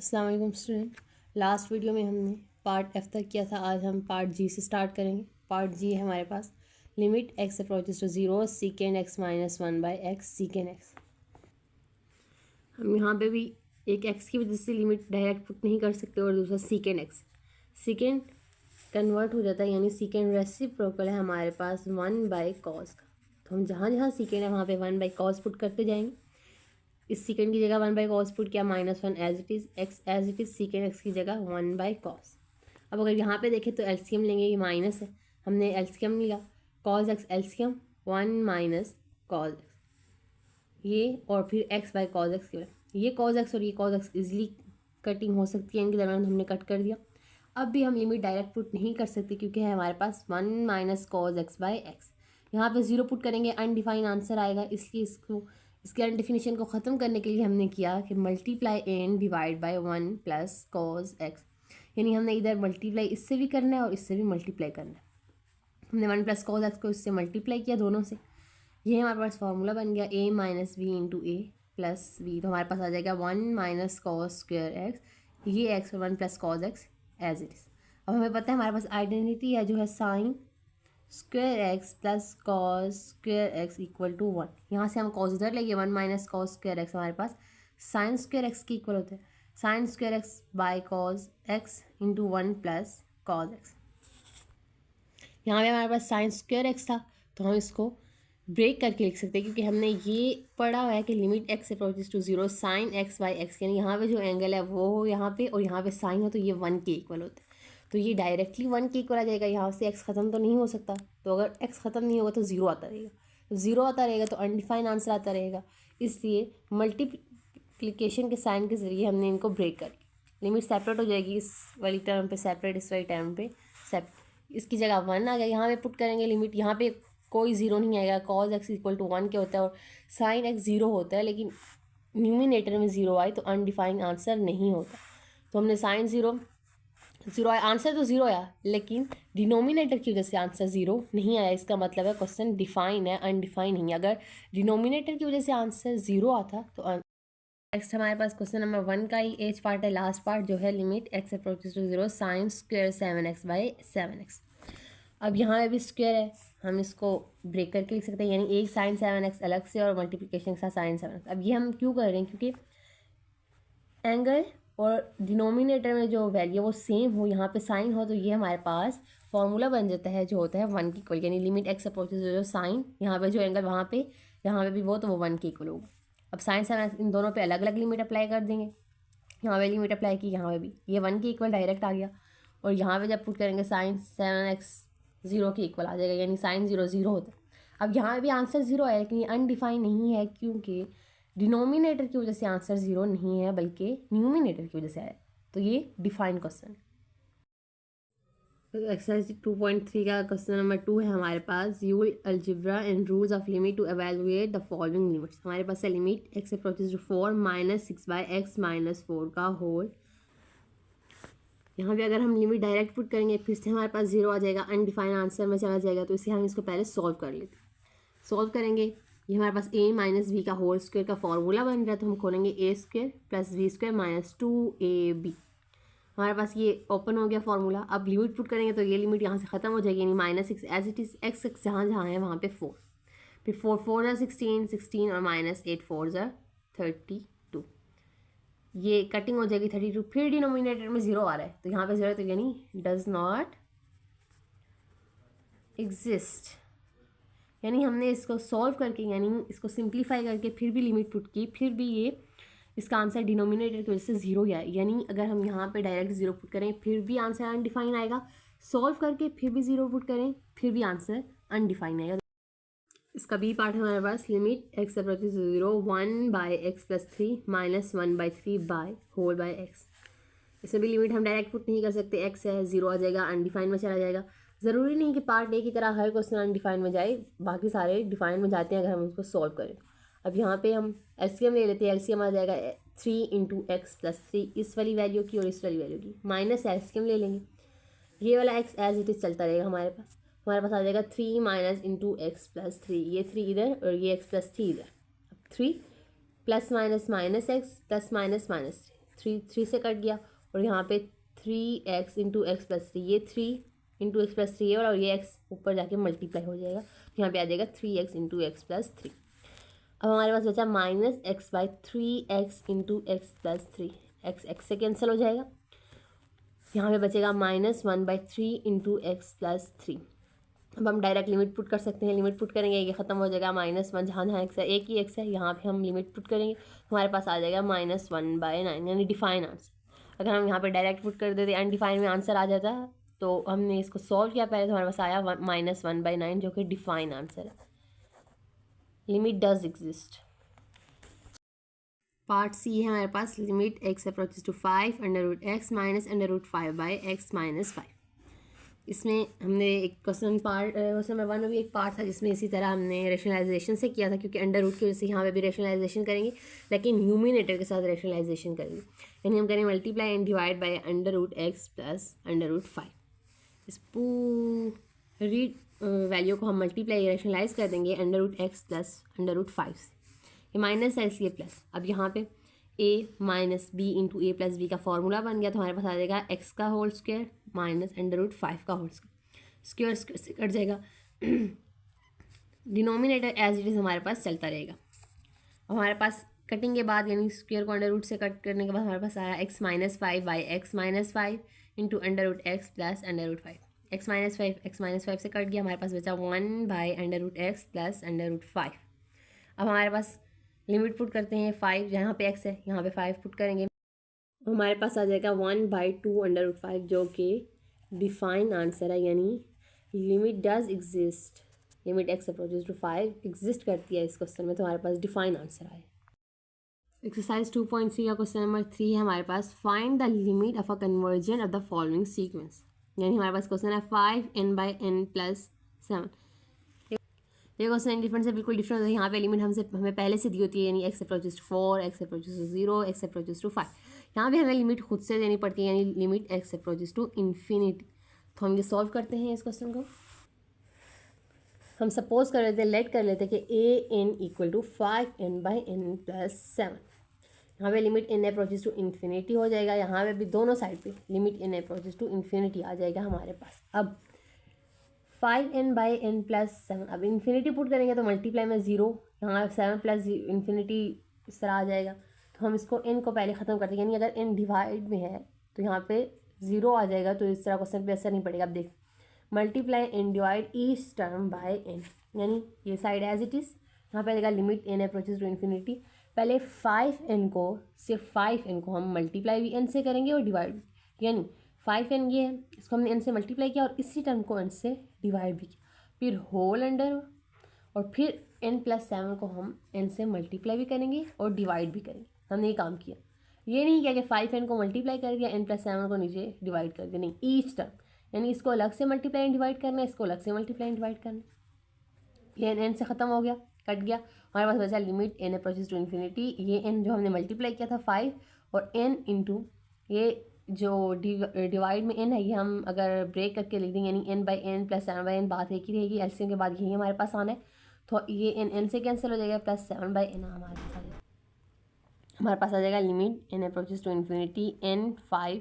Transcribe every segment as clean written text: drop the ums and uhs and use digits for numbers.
अस्सलाम वालेकुम student. Last video में हमने पार्ट एफ तक किया था। आज हम पार्ट जी से स्टार्ट करेंगे। पार्ट जी है हमारे पास limit x approaches to zero secant x minus one by x secant x. हम यहाँ पे भी एक एक्स की वजह से लिमिट डायरेक्ट पुट नहीं कर सकते और दूसरा सीकेंड एक्स। सीकेंड कन्वर्ट हो जाता है यानी सीकेंड रेसिप्रोकल है हमारे पास वन बाई कॉस का। तो हम जहाँ जहाँ सीकेंड है वहाँ पे वन बाई कॉस पुट करते जाएंगे। इस सीकेंड की जगह वन बाई कॉस पुट किया, -1 as it is, X as it is, second X की जगह वन बाई कॉस। अब अगर यहाँ पे देखें तो एलसीएम लेंगे, ये माइनस है, हमने एलसीएम लिया, cos x LCM 1 minus cos x, ये और फिर एक्स बाई कॉस एक्स के बाद ये कॉस एक्स और ये कॉस एक्स इजली कटिंग हो सकती है, इनके दरमियान हमने कट कर दिया। अब भी हम लिमिट डायरेक्ट पुट नहीं कर सकते क्योंकि है हमारे पास 1 minus cos x by x. यहाँ पे ज़ीरो पुट करेंगे अनडिफाइंड आंसर आएगा, इसलिए इसके अनडिफिनेशन को ख़त्म करने के लिए हमने किया कि multiply and divide by 1 plus cos x, यानी हमने इधर मल्टीप्लाई इससे भी करना है और इससे भी मल्टीप्लाई करना है। हमने 1 प्लस कॉस एक्स को इससे मल्टीप्लाई किया दोनों से, ये हमारे पास फार्मूला बन गया a minus B into A plus B. तो हमारे पास आ जाएगा 1 माइनस कॉस स्क्वेयर एक्स, ये एक्स और 1 plus cos X as it is. अब हमें पता है हमारे पास आइडेंटिटी है जो है sine square X plus cos square X equal to 1। यहाँ से हम कॉस इधर लेंगे, 1 माइनस कॉस स्क्वेयर एक्स हमारे पास साइन स्क्वेयर एक्स के इक्वल होते हैं, sign square x by cos x into 1 plus cos x. यहाँ पे हमारे पास साइन स्क्वेयर एक्स था तो हम इसको ब्रेक करके लिख सकते हैं क्योंकि हमने ये पढ़ा हुआ है कि limit x approaches to zero sine X by X, यानी यहाँ पे जो एंगल है वो हो यहाँ पे और यहाँ पे साइन हो तो ये 1 के इक्वल होता है। तो ये डायरेक्टली 1 के इक्वल आ जाएगा, यहाँ से एक्स ख़त्म तो नहीं हो सकता, तो अगर एक्स ख़त्म नहीं होगा तो ज़ीरो आता रहेगा, तो ज़ीरो आता रहेगा तो अनडिफाइंड आंसर आता रहेगा। इसलिए मल्टीप्लिकेशन के साइन के ज़रिए हमने इनको ब्रेक कर लिमिट सेपरेट हो जाएगी, इस वाली टर्म पे सेपरेट, इस वाली टर्म पे सेपरेट। इसकी जगह 1 आ गया, यहाँ पे पुट करेंगे लिमिट, यहाँ पे कोई ज़ीरो नहीं आएगा, कॉस एक्स इक्वल टू 1 के होता है और साइन एक्स ज़ीरो होता है, लेकिन न्यूमिनेटर में ज़ीरो आए तो अनडिफाइंड आंसर नहीं होता। तो हमने साइन ज़ीरो आया, आंसर तो ज़ीरो आया लेकिन डिनोमिनेटर की वजह से आंसर ज़ीरो नहीं आया, इसका मतलब है क्वेश्चन डिफाइन है, अनडिफाइन नहीं है। अगर डिनोमिनेटर की वजह से आंसर ज़ीरो आता तो नेक्स्ट हमारे पास क्वेश्चन नंबर 1 का ही एज पार्ट है, लास्ट पार्ट जो है limit x approaches to zero sine square 7x by 7x। अब यहाँ भी स्क्वेयर है, हम इसको ब्रेक करके लिख सकते हैं, यानी एक साइन 7x अलग से और मल्टीप्लिकेशन के साथ साइन 7x। अब ये हम क्यों कर रहे हैं, क्योंकि एंगल और डिनोमिनेटर में जो वैल्यू वो सेम हो, यहाँ पे साइन हो, तो ये हमारे पास फॉर्मूला बन जाता है जो होता है 1 के इक्वल, यानी लिमिट एक्स अप्रोचेस जो साइन यहाँ पे जो एंगल वहाँ पे यहाँ पे भी वो, तो वो 1 के इक्वल होगा। अब साइन 7x इन दोनों पे अलग अलग लिमिट अप्लाई कर देंगे, यहाँ पे लिमिट अप्लाई की, यहाँ पे भी ये 1 के इक्वल डायरेक्ट आ गया, और यहाँ पे जब पुट करेंगे साइन 7x 0 के इक्वल आ जाएगा, यानी साइन 0 0 होता है। अब यहाँ भी आंसर 0 है लेकिन ये अनडिफाइन नहीं है क्योंकि डिनोमिनेटर की वजह से आंसर 0 नहीं है बल्कि न्यूमिनेटर की वजह से आया, तो ये डिफाइन क्वेश्चन है। एक्सरसाइज 2.3 का क्वेश्चन नंबर 2 है हमारे पास, use algebra and rules of limit to evaluate the following limits. हमारे पास है limit x approaches to 4 minus 6 by x minus 4 का होल। यहाँ पे अगर हम लिमिट डायरेक्ट पुट करेंगे फिर से हमारे पास 0 आ जाएगा, अनडिफाइंड आंसर में चला जाएगा, तो इसलिए हम इसको पहले सॉल्व कर लेते हैं। सॉल्व करेंगे, ये हमारे पास a माइनस वी का होल स्क्वायर का फॉर्मूला बन रहा है, तो हम खोलेंगे A square plus B square minus 2ab। हमारे पास ये ओपन हो गया फॉर्मूला। अब लिमिट पुट करेंगे तो ये लिमिट यहाँ से ख़त्म हो जाएगी, यानी -6 एज इट इज़, एक्स जहाँ जहाँ है वहाँ पे 4, फिर 4 4 ज़ा 16 16 और -8 4 ज़ा 32, ये कटिंग हो जाएगी 32। फिर डिनोमिनेटर में 0 आ रहा है तो यहाँ पे 0 तो यानी डज नॉट एग्जिस्ट, यानी हमने इसको सॉल्व करके यानी इसको सिंप्लीफाई करके फिर भी लिमिट पुट की, फिर भी ये इसका आंसर डिनोमिनेटर की वजह से 0 ही आए, यानी अगर हम यहाँ पे डायरेक्ट 0 पुट करें फिर भी आंसर अनडिफाइन आएगा, सॉल्व करके फिर भी 0 पुट करें फिर भी आंसर अनडिफाइन आएगा। इसका बी पार्ट है हमारे पास, limit x approaches to 0 1 by x plus 3 minus 1 by 3 by whole by x. इसमें भी लिमिट हम डायरेक्ट पुट नहीं कर सकते, एक्स है 0 आ जाएगा, अनडिफाइन में चला जाएगा। ज़रूरी नहीं कि पार्ट ए की तरह हर क्वेश्चन अनडिफाइन में जाए, बाकी सारे डिफाइन में जाते हैं अगर हम उसको सॉल्व करें। अब यहाँ पे हम एलसीएम ले लेते हैं, एलसीएम आ जाएगा 3 इंटू एक्स प्लस 3, इस वाली वैल्यू की और इस वाली वैल्यू की, माइनस एलसीएम ले लेंगे, ये वाला एक्स एज इट इज़ चलता रहेगा हमारे पास आ जाएगा 3 माइनस इंटू एक्स प्लस 3, ये 3 इधर और ये एक्स प्लस 3 इधर। अब 3 plus minus minus x plus minus minus 3 से कट गया, और यहाँ पे 3x इंटू एक्स प्लस 3, ये 3 इंटू एक्स प्लस 3 है, और ये x ऊपर जाके मल्टीप्लाई हो जाएगा, तो यहाँ पे आ जाएगा 3x इंटू एक्स प्लस 3। अब हमारे पास बचा minus x by 3x into x plus 3, x से कैंसिल हो जाएगा, यहाँ पे बचेगा -1/3 इंटू एक्स प्लस 3। अब हम डायरेक्ट लिमिट पुट कर सकते हैं, लिमिट पुट करेंगे ये ख़त्म हो जाएगा -1, जहाँ जहाँ एक्स है एक ही एक्स है, यहाँ पे हम लिमिट पुट करेंगे हमारे पास आ जाएगा -1/9, यानी डिफाइन आंसर। अगर हम यहाँ पे डायरेक्ट पुट कर देते अनडिफाइन में आंसर आ जाता, तो हमने इसको सॉल्व किया पहले, तो हमारे पास आया -1/9, जो कि डिफाइन आंसर है। Limit does exist. Part C है हमारे पास, limit x approaches to 5 √x minus √5/x-5। इसमें हमने एक क्वेश्चन नंबर 1 में भी एक पार्ट था जिसमें इसी तरह हमने रेशनलाइजेशन से किया था, क्योंकि अंडर रूट की वजह से यहाँ पे भी रेशनलाइजेशन करेंगे, लेकिन न्यूमिनेटर के साथ रेशनलाइजेशन करेंगे, यानी हम करेंगे multiply and divide by √x plus √5। इस पूरी वैल्यू को हम मल्टीप्लाई रेशनलाइज कर देंगे √x प्लस √5 से, ये माइनस है इसलिए प्लस। अब यहाँ पे a minus B into A plus B का फॉर्मूला बन गया, तो हमारे पास आ जाएगा x का होल स्क्वायर माइनस √5 का होल स्क्वायर, स्क्वायर से कट जाएगा, डिनोमिनेटर एज इट इज़ हमारे पास चलता रहेगा। अब हमारे पास कटिंग के बाद, यानी स्क्वायर को अंडर रूट से कट करने के बाद हमारे पास आया x-5/x-5 into √x plus √5। x-5 से कट गया, हमारे पास बचा 1/√x प्लस √5। अब हमारे पास लिमिट पुट करते हैं 5, जहाँ पे x है यहाँ पे 5 पुट करेंगे, हमारे पास आ जाएगा 1/2 √5, जो कि डिफाइन आंसर है, यानी limit does exist. Limit x approaches to 5 exist करती है इस क्वेश्चन में, तो हमारे पास डिफाइन आंसर आए। एक्सरसाइज 2.3 का क्वेश्चन नंबर 3 है हमारे पास, find the limit of a conversion of the following sequence. यानी हमारे पास क्वेश्चन है 5n/n + 7। ये क्वेश्चन डिफरेंट से बिल्कुल डिफरेंट है। यहाँ पे लिमिट हमें पहले से दी होती है, यानी x approaches to 4, x approaches to 0, x approaches to 5। यहाँ पे हमें लिमिट खुद से देनी पड़ती है, यानी limit x approaches to infinity. तो हम ये सॉल्व करते हैं इस क्वेश्चन को। हम सपोज कर लेते हैं, लेट कर लेते हैं कि a n = 5n/n + 7। यहाँ पे limit n approaches to infinity हो जाएगा, यहाँ पे भी दोनों साइड पे limit n approaches to infinity आ जाएगा हमारे पास। अब 5n/n + 7, अब इन्फिनिटी पुट करेंगे तो मल्टीप्लाई में 0, यहाँ 7 + इन्फिनिटी इस तरह आ जाएगा, तो हम इसको n को पहले ख़त्म करते हैं, यानी अगर n डिवाइड में है तो यहाँ पे 0 आ जाएगा, तो इस तरह क्वेश्चन पे असर नहीं पड़ेगा। अब देख, multiply n divide each term by n, यानी ये साइड एज इट इज़, यहाँ पे आएगा limit n approaches to infinity. पहले 5n को, सिर्फ 5n को हम मल्टीप्लाई भी n से करेंगे और डिवाइड, यानी 5n ये है, इसको हमने n से मल्टीप्लाई किया और इसी टर्म को n से डिवाइड भी किया, फिर होल अंडर, और फिर n + 7 को हम n से मल्टीप्लाई भी करेंगे और डिवाइड भी करेंगे। हमने ये काम किया, ये नहीं किया कि 5n को मल्टीप्लाई कर दिया, n + 7 को नीचे डिवाइड कर दिया, नहीं, ईच टर्म, यानी इसको अलग से मल्टीप्लाई एंड डिवाइड करना है, इसको अलग से मल्टीप्लाई एंड डिवाइड करना है। ये n से ख़त्म हो गया, कट गया, हमारे पास बचा limit n approaches to infinity. ये n जो हमने मल्टीप्लाई किया था 5, और n इंटू ये जो डिवाइड में n है, ये हम अगर ब्रेक करके लिख देंगे, यानी n/n + 7/n, बात एक ही रहेगी, एलसीएम के बाद यही हमारे पास आना है, तो ये n से कैंसिल हो जाएगा, प्लस 7/n हमारे पास आ जाएगा limit n approaches to infinity n 5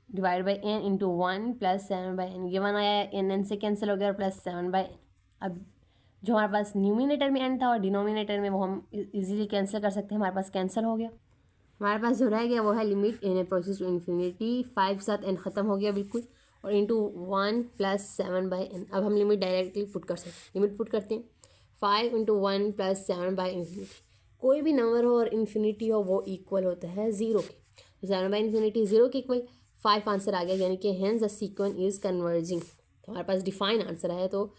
divide by n into 1 + 7/n, ये 1 आया, n से कैंसिल हो गया, प्लस 7/n। अब जो हमारे पास न्यूमिनेटर में n था और डिनोमिनेटर में, वो हम इजीली कैंसिल कर सकते हैं, हमारे पास कैंसिल हो गया। हमारे पास जो रह गया वो है limit n approaches to infinity, 5 के साथ n ख़त्म हो गया बिल्कुल, और इंटू 1 + 7/n। अब हम लिमिट डायरेक्टली पुट कर सकते हैं, लिमिट पुट करते हैं 5 × 1 + 7/∞। कोई भी नंबर हो और इन्फिनिटी हो वो इक्वल होता है 0 के, तो 7/∞ 0 के इक्वल 5 आंसर आ गया, यानी कि hence the sequence is converging. तो हमारे पास डिफाइन आंसर है, तो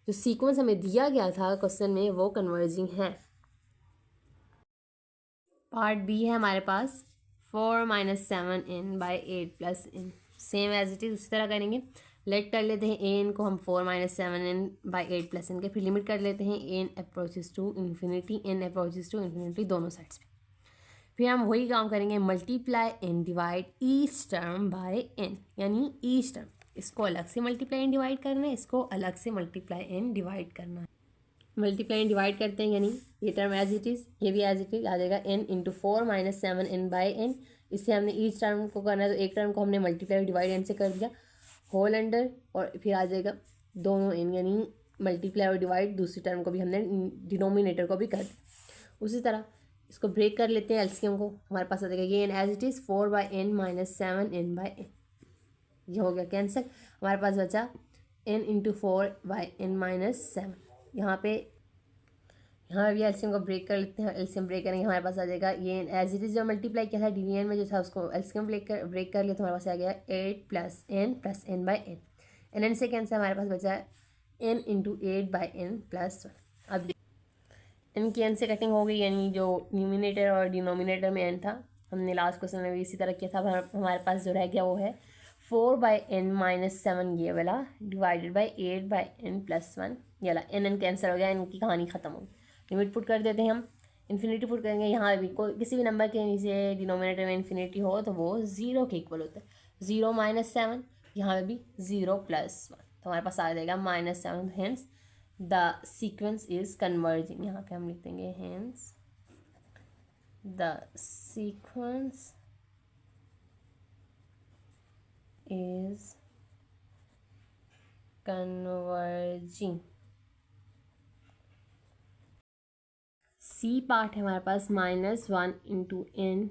जो सीक्वेंस हमें दिया गया था क्वेश्चन में वो कन्वर्जिंग है। पार्ट बी है हमारे पास, 4 - 7n/8 + n, same as it is उसी तरह करेंगे। लेट कर लेते हैं an को हम 4 - 7n/8 + n के, फिर लिमिट कर लेते हैं n अप्रोचेस टू इन्फिनिटी दोनों साइड्स पे। फिर हम वही काम करेंगे, multiply and divide each term by n, यानी ईच टर्म, इसको अलग से मल्टीप्लाई एंड डिवाइड करना है, इसको अलग से मल्टीप्लाई एंड डिवाइड करना है। मल्टीप्लाई एंड डिवाइड करते हैं, यानी ये टर्म एज इट इज़, ये भी एज इट इज़ आ जाएगा n into 4 minus 7n by n। इससे हमने ईच टर्म को करना है तो एक टर्म को हमने मल्टीप्लाई डिवाइड n से कर दिया, होल अंडर, और फिर आ जाएगा दोनों n, यानी मल्टीप्लाई और डिवाइड दूसरी टर्म को भी हमने डिनोमिनेटर को भी कर दिया। उसी तरह इसको ब्रेक कर लेते हैं एलसीएम को, हमारे पास आ जाएगा ये n as it is 4 by n minus 7n by n, ये हो गया कैंसिल। हमारे पास बचा n into 4 by n minus 7। यहाँ भी एलसीएम को ब्रेक कर लेते हैं, एलसीएम ब्रेक करेंगे, हमारे पास आ जाएगा ये एज इट इज़ जो मल्टीप्लाई किया था डिवीजन में जो था उसको एलसीएम ब्रेक कर लिया तो हमारे पास आ गया 8 plus n by n। n से कैंसिल, हमारे पास बचा n into 8 by n plus 1। अब n की n से कटिंग हो गई, यानी जो न्यूमिनेटर और डिनोमिनेटर में n था, हमने लास्ट क्वेश्चन में भी इसी तरह किया था। हमारे पास जो रह गया वो है 4 बाई n माइनस 7 ये वाला divided by 8 by n plus 1, ये वाला n कैंसिल हो गया, इनकी कहानी ख़त्म हो गई। लिमिट पुट कर देते हैं हम, इन्फिनिटी पुट करेंगे, यहाँ भी कोई किसी भी नंबर के नीचे डिनोमिनेटर में इन्फिनिटी हो तो वो 0 के इक्वल होता है। 0 माइनस 7, यहाँ भी 0 प्लस 1, तो हमारे पास आ जाएगा -7। Hence the sequence is converging, यहाँ पे हम लिख देंगे hence the sequence is converging. C part है हमारे पास -1 इंटू n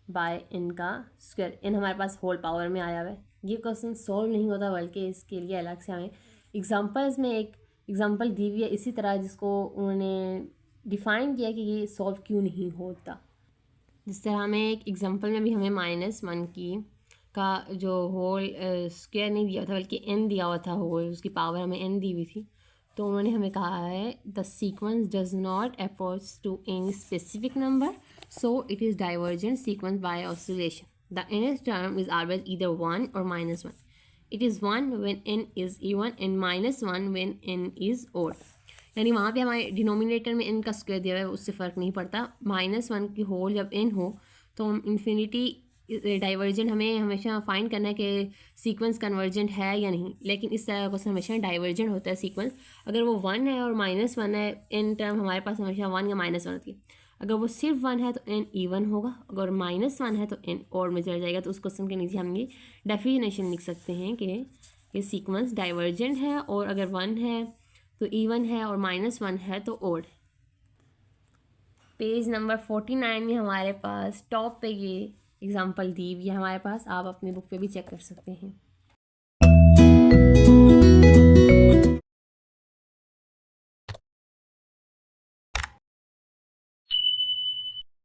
बाय n का स्क्वायर, n हमारे पास होल पावर में आया हुआ है। ये क्वेश्चन सॉल्व नहीं होता, बल्कि इसके लिए अलग से हमें एग्जांपल्स में एक एग्जांपल दी हुई है इसी तरह, जिसको उन्होंने डिफ़ाइन किया कि ये सॉल्व क्यों नहीं होता। जिस तरह हमें एक एग्जांपल में भी हमें -1 की का जो होल स्क्वायर नहीं दिया था, बल्कि n दिया हुआ था होल, उसकी पावर हमें n दी हुई थी, तो उन्होंने हमें कहा है the sequence does not approach to any specific number, so it is divergent sequence by oscillation. The nth term is always either 1 और -1। It is 1 when n is even and -1 when n is odd. यानी वहाँ पे हमारे denominator में n का square दिया हुआ है, उससे फ़र्क नहीं पड़ता। -1 की होल जब n हो तो हम इन्फिनिटी डाइवर्जेंट हमें हमेशा फाइंड करना है कि सीक्वेंस कन्वर्जेंट है या नहीं, लेकिन इस तरह का हमेशा डाइवर्जेंट होता है सीक्वेंस। अगर वो 1 है और -1 है, n टर्म हमारे पास हमेशा 1 या -1 होती है। अगर वो सिर्फ 1 है तो n इवन होगा, अगर -1 है तो n ऑड में चला जाएगा। तो उस क्वेश्चन के नीचे हम ये डेफिनेशन लिख सकते हैं कि ये सीक्वेंस डाइवर्जेंट है, और अगर 1 है तो इवन है और -1 है तो ऑड। पेज नंबर 49 में हमारे पास टॉप पे ये एग्जाम्पल दी हुई है हमारे पास, आप अपनी बुक पे भी चेक कर सकते हैं।